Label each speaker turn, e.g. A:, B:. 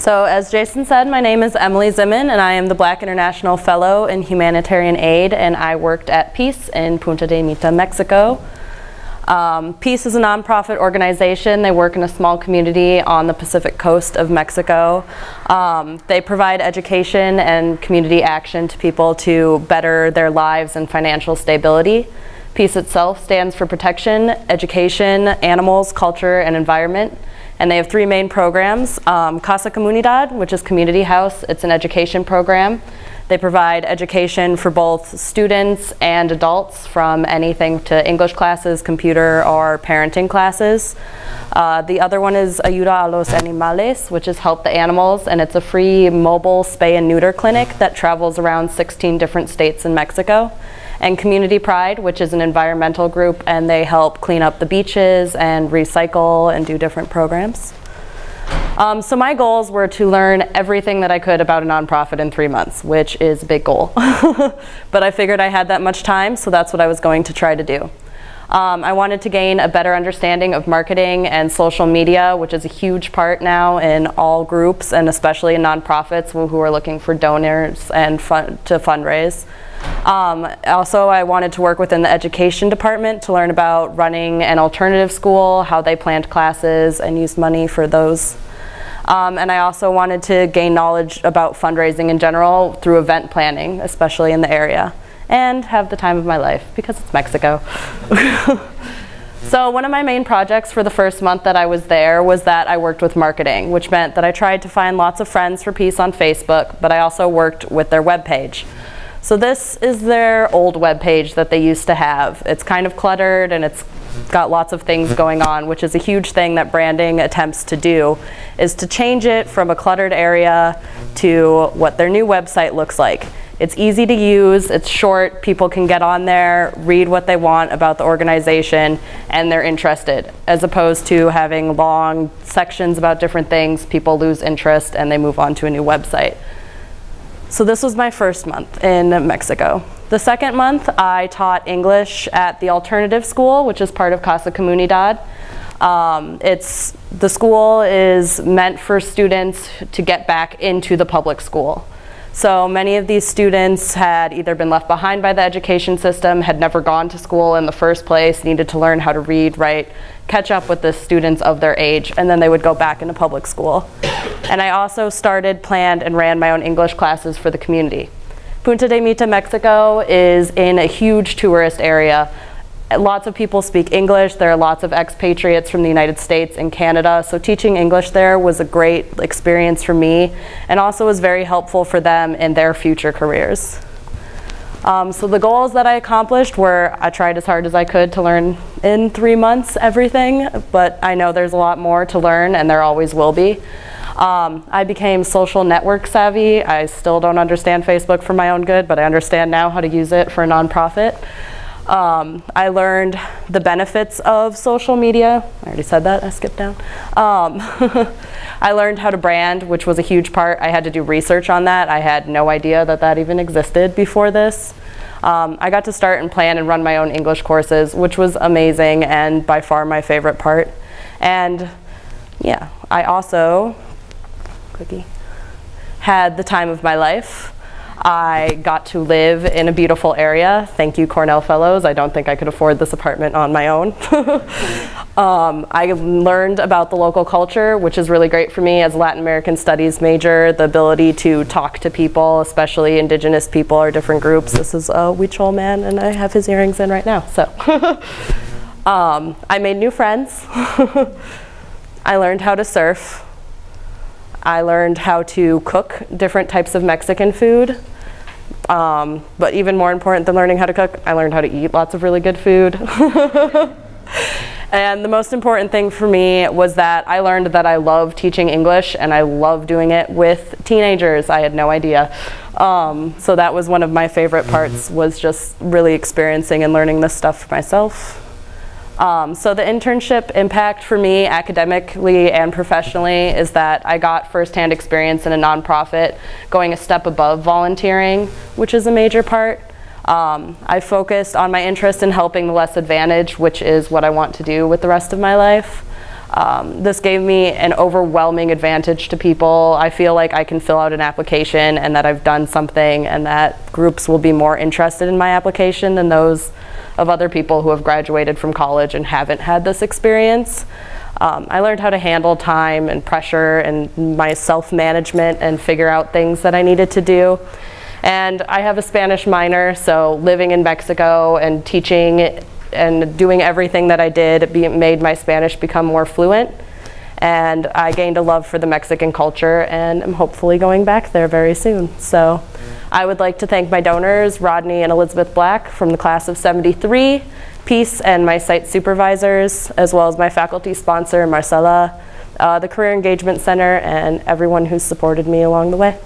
A: So as Jason said, my name is Emily Zimmon, and I am the Black International Fellow in Humanitarian Aid, and I worked at P.E.A.C.E in Punta de Mita, Mexico. P.E.A.C.E is a nonprofit organization. They work in a small community on the Pacific coast of Mexico. They provide education and community action to people to better their lives and financial stability. P.E.A.C.E itself stands for protection, education, animals, culture, and environment. And they have three main programs. Casa Comunidad, which is Community House. It's an education program. They provide education for both students and adults, from anything to English classes, computer, or parenting classes. The other one is Ayuda a los Animales, which is Help the Animals, and it's a free mobile spay and neuter clinic that travels around 16 different states in Mexico. And Community Pride, which is an environmental group, and they help clean up the beaches and recycle and do different programs. So my goals were to learn everything that I could about a nonprofit in 3 months, which is a big goal. But I figured I had that much time, so that's what I was going to try to do. I wanted to gain a better understanding of marketing and social media, which is a huge part now in all groups, and especially in nonprofits who are looking for donors and to fundraise. Also, I wanted to work within the education department to learn about running an alternative school, how they planned classes and used money for those. And I also wanted to gain knowledge about fundraising in general through event planning, especially in the area, and have the time of my life because it's Mexico. So one of my main projects for the first month that I was there was that I worked with marketing, which meant that I tried to find lots of friends for P.E.A.C.E on Facebook, but I also worked with their webpage. So this is their old webpage that they used to have. It's kind of cluttered and it's got lots of things going on, which is a huge thing that branding attempts to do, is to change it from a cluttered area to what their new website looks like. It's easy to use, it's short, people can get on there, read what they want about the organization, and they're interested. As opposed to having long sections about different things, people lose interest and they move on to a new website. So this was my first month in Mexico. The second month, I taught English at the alternative school, which is part of Casa Comunidad. The school is meant for students to get back into the public school. So many of these students had either been left behind by the education system, had never gone to school in the first place, needed to learn how to read, write, catch up with the students of their age, and then they would go back into public school. And I also started, planned, and ran my own English classes for the community. Punta de Mita, Mexico is in a huge tourist area. Lots of people speak English. There are lots of expatriates from the United States and Canada, so teaching English there was a great experience for me, and also was very helpful for them in their future careers. So the goals that I accomplished were, I tried as hard as I could to learn in 3 months everything, but I know there's a lot more to learn, and there always will be. I became social network savvy. I still don't understand Facebook for my own good, but I understand now how to use it for a nonprofit. I learned the benefits of social media. I already said that, I skipped down. I learned how to brand, which was a huge part. I had to do research on that. I had no idea that that even existed before this. I got to start and plan and run my own English courses, which was amazing and by far my favorite part. And yeah, I also had the time of my life. I got to live in a beautiful area. Thank you, Cornell Fellows. I don't think I could afford this apartment on my own. I learned about the local culture, which is really great for me as a Latin American Studies major, the ability to talk to people, especially indigenous people or different groups. This is a Huichol man, and I have his earrings in right now. So I made new friends. I learned how to surf. I learned how to cook different types of Mexican food. But even more important than learning how to cook, I learned how to eat lots of really good food. And the most important thing for me was that I learned that I love teaching English, and I love doing it with teenagers. I had no idea. So that was one of my favorite parts, was just really experiencing and learning this stuff for myself. So the internship impact for me academically and professionally is that I got firsthand experience in a nonprofit, going a step above volunteering, which is a major part. I focused on my interest in helping the less advantaged, which is what I want to do with the rest of my life. This gave me an overwhelming advantage to people. I feel like I can fill out an application and that I've done something, and that groups will be more interested in my application than those of other people who have graduated from college and haven't had this experience. I learned how to handle time and pressure and my self-management and figure out things that I needed to do. And I have a Spanish minor, so living in Mexico and teaching and doing everything that I did made my Spanish become more fluent. And I gained a love for the Mexican culture, and I'm hopefully going back there very soon. So I would like to thank my donors, Rodney and Elizabeth Black from the class of '73, P.E.A.C.E, and my site supervisors, as well as my faculty sponsor, Marcella, the Career Engagement Center, and everyone who's supported me along the way.